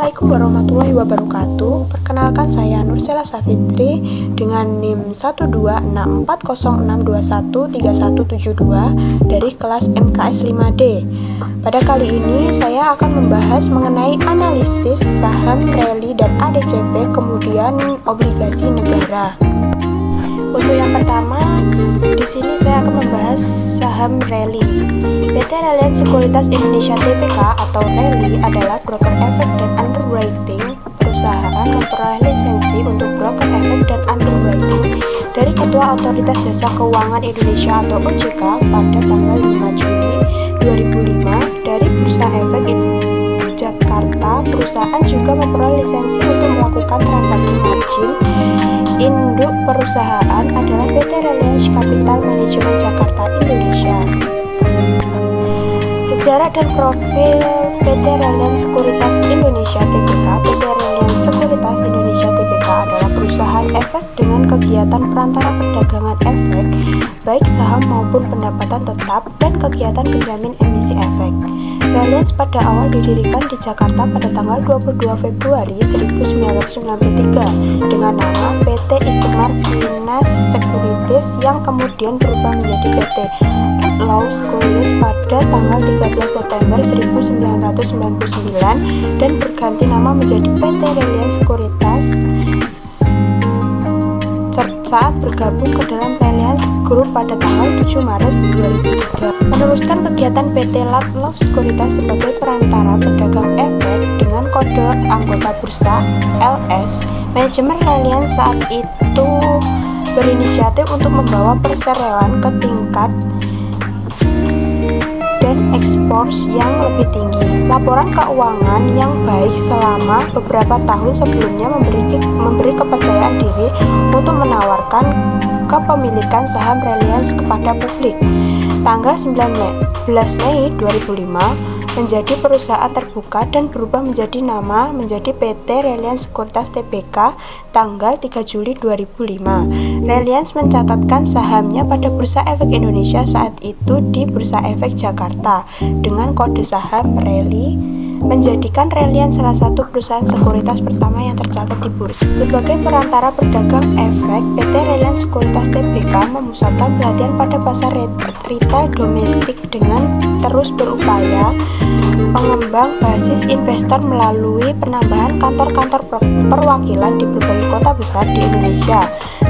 Assalamualaikum warahmatullahi wabarakatuh. Perkenalkan saya Nursela Safitri dengan NIM 1264061313172 dari kelas MKS 5D. Pada kali ini saya akan membahas mengenai analisis saham rally dan ADCP kemudian obligasi negara. Untuk yang pertama, di sini saya akan membahas saham rally. PT Reliance Sekuritas Indonesia Tbk atau Rally adalah broker efek dan underwriting. Perusahaan memperoleh lisensi untuk broker efek dan underwriting dari Ketua Otoritas Jasa Keuangan Indonesia atau OJK pada tanggal 5 Juli 2005 dari Bursa Efek Jakarta. Perusahaan juga memperoleh lisensi untuk melakukan transaksi margin. Induk perusahaan adalah PT Reliance Capital Management Jakarta Indonesia. Sejarah dan profil PT Reliance Sekuritas Indonesia Tbk. PT Reliance Sekuritas Indonesia Tbk adalah perusahaan efek dengan kegiatan perantara perdagangan efek, baik saham maupun pendapatan tetap, dan kegiatan penjamin emisi efek. Reliance pada awal didirikan di Jakarta pada tanggal 22 Februari 1993 dengan nama PT Istimar Finance Securities yang kemudian berubah menjadi PT Law Securities pada tanggal 13 September 1999 dan berganti nama menjadi PT Reliance Sekuritas saat bergabung ke dalam Reliance Group pada tanggal 7 Maret 2003. Meneruskan kegiatan PT Law Sekuritas sebagai perantara pedagang efek dengan kode anggota bursa LS. Manajemen Reliance saat itu berinisiatif untuk membawa perseroan ke tingkat dan ekspor yang lebih tinggi. Laporan keuangan yang baik selama beberapa tahun sebelumnya memberi kepercayaan diri untuk menawarkan kepemilikan saham Reliance kepada publik. Tanggal 19 Mei 2005 menjadi perusahaan terbuka dan berubah menjadi nama menjadi PT Reliance Sekuritas Tbk tanggal 3 Juli 2005. Reliance mencatatkan sahamnya pada Bursa Efek Indonesia saat itu di Bursa Efek Jakarta dengan kode saham Rally, menjadikan Reliance salah satu perusahaan sekuritas pertama yang tercatat di bursa. Sebagai perantara pedagang efek, PT Reliance Sekuritas Tbk memusatkan perhatian pada pasar retail domestik dengan terus berupaya pengembang basis investor melalui penambahan kantor-kantor perwakilan di berbagai kota besar di Indonesia.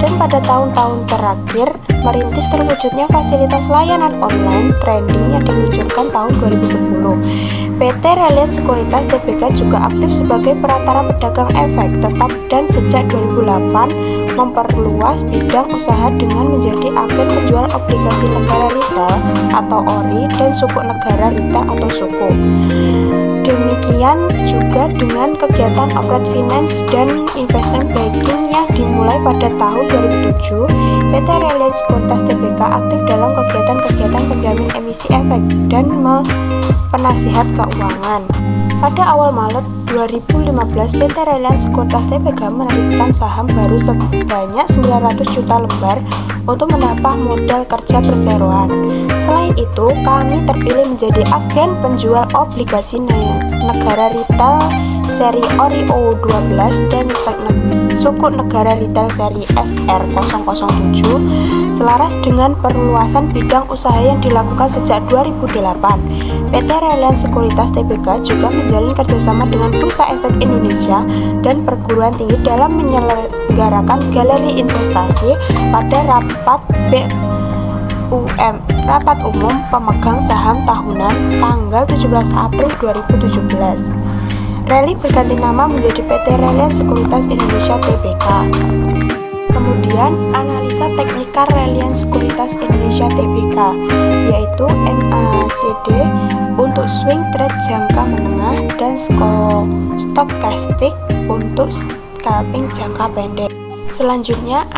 Dan pada tahun-tahun terakhir merintis terwujudnya fasilitas layanan online trading yang diluncurkan tahun 2010. PT Reliance Sekuritas Tbk juga aktif sebagai perantara pedagang efek tetap dan sejak 2008 memperluas bidang usaha dengan menjadi agen penjual obligasi negara retail atau ORI dan sukuk negara retail atau suku. Demikian juga dengan kegiatan operate finance dan investment banking yang dimulai pada tahun 2007. PT Reliance Sekuritas Tbk aktif dalam kegiatan-kegiatan penjamin emisi efek dan penasihat keuangan. Pada awal Maret 2015, PT Reliance Sekuritas Tbk menerbitkan saham baru sebanyak 900 juta lembar untuk menambah modal kerja perseroan. Selain itu, kami terpilih menjadi agen penjual obligasi negara retail seri ORI O12 dan sukuk negara retail seri SR007 selaras dengan perluasan bidang usaha yang dilakukan sejak 2008. PT Reliance Sekuritas Tbk juga menjalin kerjasama dengan Bursa Efek Indonesia dan perguruan tinggi dalam menyelenggarakan galeri investasi pada rapat umum pemegang saham tahunan tanggal 17 April 2017. Rally berganti nama menjadi PT Reliance Sekuritas Indonesia Tbk. Kemudian analisa teknikal Reliance Sekuritas Indonesia Tbk, yaitu NACD untuk swing trade jangka menengah dan stochastic untuk scalping jangka pendek. Selanjutnya,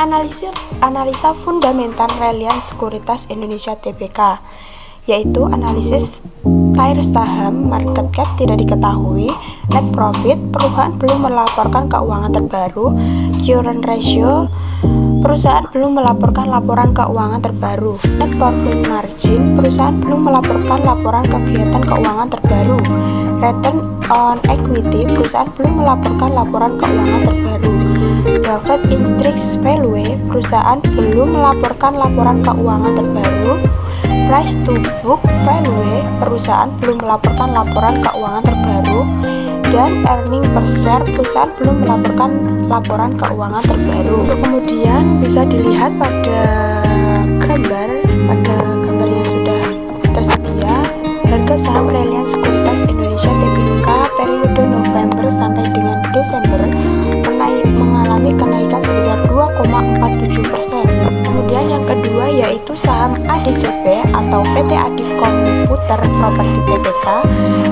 analisa fundamental Reliance Sekuritas Indonesia Tbk, yaitu analisis tier saham, market cap tidak diketahui, net profit, perusahaan belum melaporkan keuangan terbaru, current ratio, perusahaan belum melaporkan laporan keuangan terbaru. Net profit margin, perusahaan belum melaporkan laporan kegiatan keuangan terbaru. Return on equity, perusahaan belum melaporkan laporan keuangan terbaru. Profit intrinsic value, perusahaan belum melaporkan laporan keuangan terbaru. Price to book value, perusahaan belum melaporkan laporan keuangan terbaru. Dan earning per share, perusahaan belum melaporkan laporan keuangan terbaru. Kemudian bisa dilihat pada gambar yang sudah tersedia, harga saham Reliance Sekuritas Indonesia Tbk periode November sampai dengan Desember mengalami kenaikan sebesar 2,47%. Kemudian yang kedua yaitu saham ADCP atau PT Adi Komputer Properti Tbk,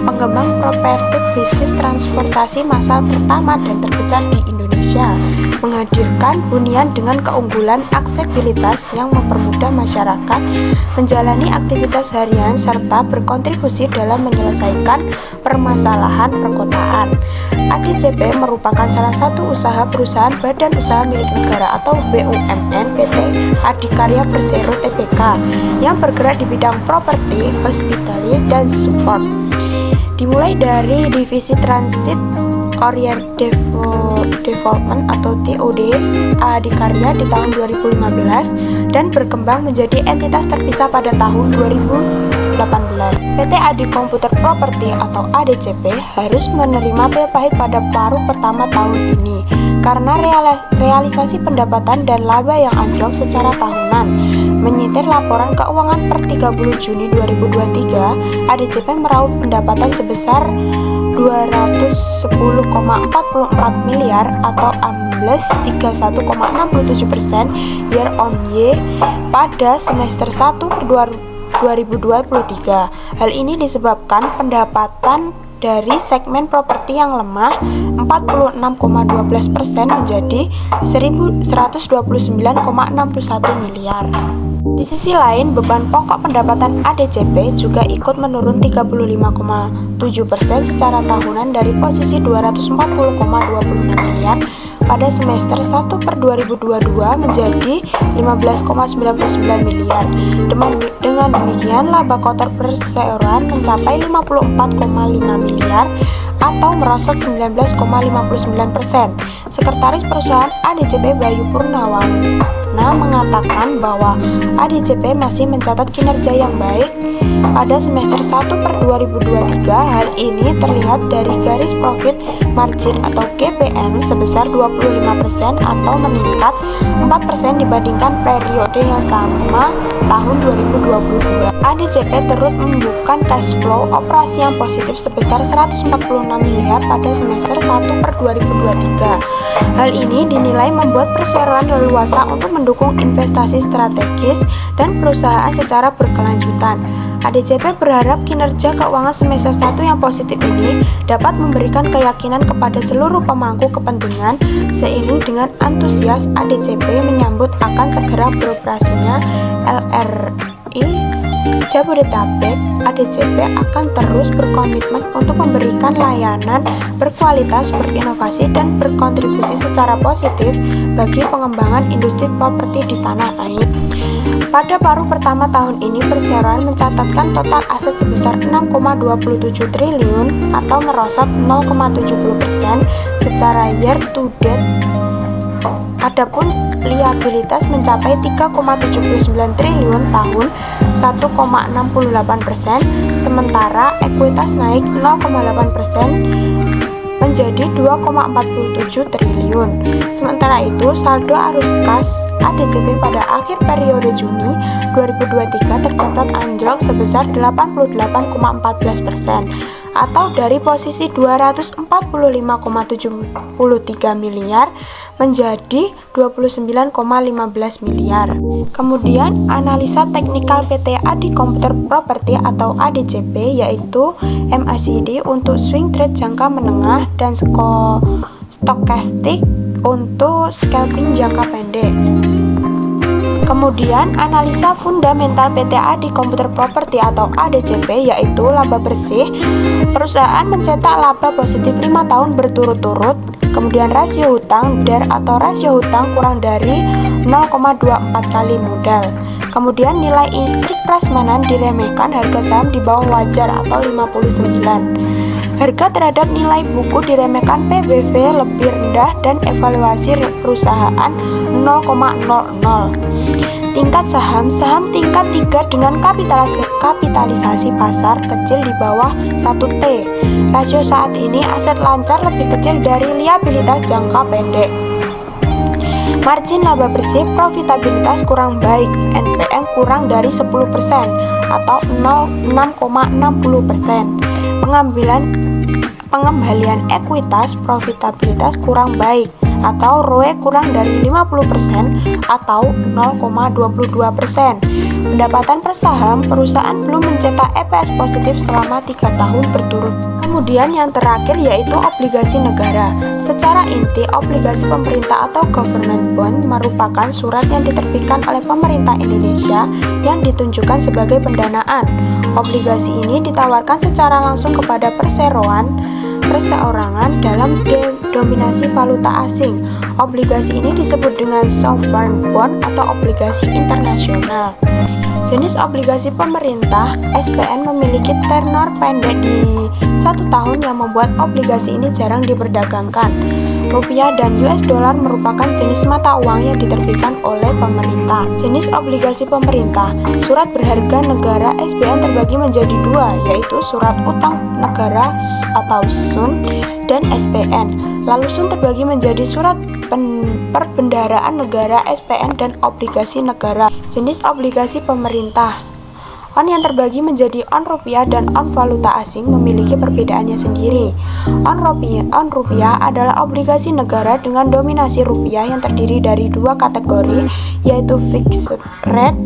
pengembang properti bisnis transportasi massal pertama dan terbesar di Indonesia, menghadirkan hunian dengan keunggulan aksesibilitas yang mempermudah masyarakat menjalani aktivitas harian serta berkontribusi dalam menyelesaikan permasalahan perkotaan. ADCP merupakan salah satu usaha perusahaan badan usaha milik negara atau BUMN PT Adikarya Persero Tbk yang bergerak di bidang properti, hospitality, dan support. Dimulai dari divisi Transit Orient Development atau TOD Adikarya di tahun 2015 dan berkembang menjadi entitas terpisah pada tahun 2018. PT Adi Komputer Properti atau ADCP harus menerima pil pahit pada paruh pertama tahun ini karena realisasi pendapatan dan laba yang anjlok secara tahunan. Menyitir laporan keuangan per 30 Juni 2023, ADCP meraup pendapatan sebesar 210,44 miliar atau ambles 31,67% year on year pada semester 1 2023. Hal ini disebabkan pendapatan dari segmen properti yang lemah 46,12% menjadi 129,61 miliar. Di sisi lain, beban pokok pendapatan ADCP juga ikut menurun 35,7% secara tahunan dari posisi 240,26 miliar pada semester 1 per 2022 menjadi 15,99 miliar. Dengan demikian, laba kotor perseroan mencapai 54,5 miliar atau merosot 19,59%. Sekretaris Perusahaan ADCP Bayu Purnawana mengatakan bahwa ADCP masih mencatat kinerja yang baik pada semester 1 per 2023. Hal ini terlihat dari garis profit margin atau GPM sebesar 25% atau meningkat 4% dibandingkan periode yang sama tahun 2022. ADCP turut membukukan cash flow operasi yang positif sebesar 146 miliar pada semester 1 per 2023. Hal ini dinilai membuat perseroan leluasa untuk mendukung investasi strategis dan perusahaan secara berkelanjutan. ADCP berharap kinerja keuangan semester 1 yang positif ini dapat memberikan keyakinan kepada seluruh pemangku kepentingan. Seiring dengan antusias ADCP menyambut akan segera beroperasinya LRI Jabodetabek, ADCP akan terus berkomitmen untuk memberikan layanan berkualitas, berinovasi, dan berkontribusi secara positif bagi pengembangan industri properti di tanah air. Pada paruh pertama tahun ini, perseroan mencatatkan total aset sebesar 6,27 triliun atau merosot 0,70% secara year to date. Adapun liabilitas mencapai 3,79 triliun tahun 1,68%, sementara ekuitas naik 0,8% menjadi 2,47 triliun. Sementara itu, saldo arus kas ADCP pada akhir periode Juni 2023 tercatat anjlok sebesar 88,14% atau dari posisi 245,73 miliar menjadi 29,15 miliar. Kemudian analisa teknikal PT Adi Komputer Properti atau ADCP yaitu MACD untuk swing trade jangka menengah dan stokastik untuk scalping jangka pendek. Kemudian analisa fundamental PTA di Computer Property atau ADCP, yaitu laba bersih. Perusahaan mencetak laba positif 5 tahun berturut-turut. Kemudian rasio hutang DER atau rasio hutang kurang dari 0,24 kali modal. Kemudian nilai istrik prasmanan diremehkan, harga saham di bawah wajar atau 59. Harga terhadap nilai buku diremehkan, PBV lebih rendah dan evaluasi perusahaan 0,00. Tingkat saham tingkat 3 dengan kapitalisasi pasar kecil di bawah 1T. Rasio saat ini aset lancar lebih kecil dari liabilitas jangka pendek. Margin laba bersih, profitabilitas kurang baik, NPM kurang dari 10% atau 6,60%. Pengembalian ekuitas, profitabilitas kurang baik atau ROE kurang dari 50% atau 0,22%. Pendapatan per saham, perusahaan belum mencetak EPS positif selama 3 tahun berturut. Kemudian yang terakhir yaitu obligasi negara. Secara inti, obligasi pemerintah atau government bond merupakan surat yang diterbitkan oleh pemerintah Indonesia yang ditunjukkan sebagai pendanaan. Obligasi ini ditawarkan secara langsung kepada perseorangan dalam dominasi valuta asing. Obligasi ini disebut dengan sovereign bond atau obligasi internasional. Jenis obligasi pemerintah, SPN memiliki tenor pendek di 1 tahun yang membuat obligasi ini jarang diperdagangkan. Rupiah dan US dollar merupakan jenis mata uang yang diterbitkan oleh pemerintah. Jenis obligasi pemerintah, surat berharga negara SBN terbagi menjadi 2, yaitu surat utang negara atau SUN dan SPN. Lalu SUN terbagi menjadi surat perbendaharaan negara SPN dan obligasi negara. Jenis obligasi pemerintah, on yang terbagi menjadi on rupiah dan on valuta asing memiliki perbedaannya sendiri. On rupiah adalah obligasi negara dengan dominasi rupiah yang terdiri dari 2 kategori, yaitu fixed rate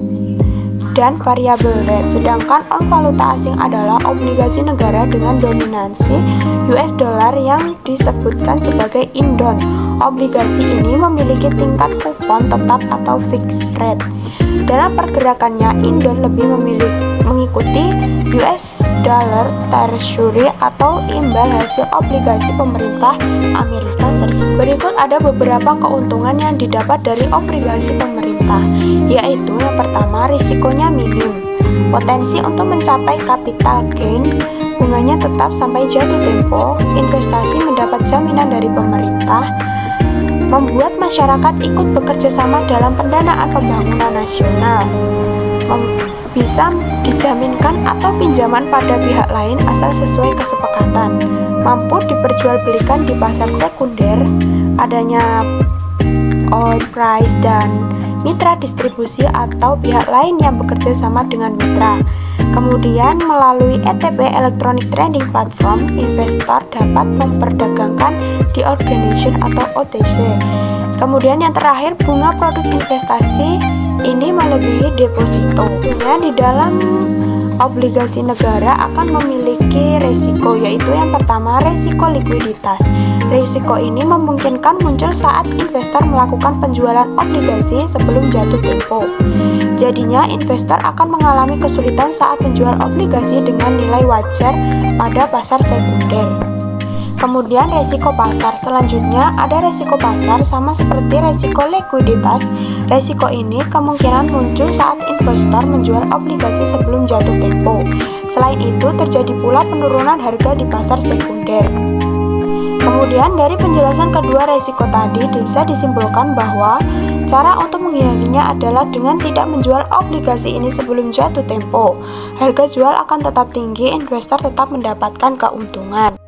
dan variable rate. Sedangkan on valuta asing adalah obligasi negara dengan dominasi US dollar yang disebutkan sebagai indon. Obligasi ini memiliki tingkat kupon tetap atau fixed rate. Dalam pergerakannya, indon lebih mengikuti US dollar treasury atau imbal hasil obligasi pemerintah Amerika Serikat. Berikut ada beberapa keuntungan yang didapat dari obligasi pemerintah, yaitu yang pertama, risikonya minim. Potensi untuk mencapai capital gain, bunganya tetap sampai jatuh tempo, investasi mendapat jaminan dari pemerintah, membuat masyarakat ikut bekerja sama dalam pendanaan pembangunan nasional, bisa dijaminkan atau pinjaman pada pihak lain asal sesuai kesepakatan, mampu diperjualbelikan di pasar sekunder, adanya all price dan mitra distribusi atau pihak lain yang bekerja sama dengan mitra. Kemudian melalui ETP Electronic Trading Platform, investor dapat memperdagangkan di organization atau OTC. Kemudian yang terakhir, bunga produk investasi ini melebihi deposito. Di dalam obligasi negara akan memiliki resiko, yaitu yang pertama, resiko likuiditas. Resiko ini memungkinkan muncul saat investor melakukan penjualan obligasi sebelum jatuh tempo. Jadinya investor akan mengalami kesulitan saat menjual obligasi dengan nilai wajar pada pasar sekunder. Kemudian resiko pasar. Selanjutnya ada resiko pasar sama seperti resiko likuiditas. Resiko ini kemungkinan muncul saat investor menjual obligasi sebelum jatuh tempo. Selain itu terjadi pula penurunan harga di pasar sekunder. Kemudian dari penjelasan kedua resiko tadi bisa disimpulkan bahwa cara untuk menghindarinya adalah dengan tidak menjual obligasi ini sebelum jatuh tempo. Harga jual akan tetap tinggi, investor tetap mendapatkan keuntungan.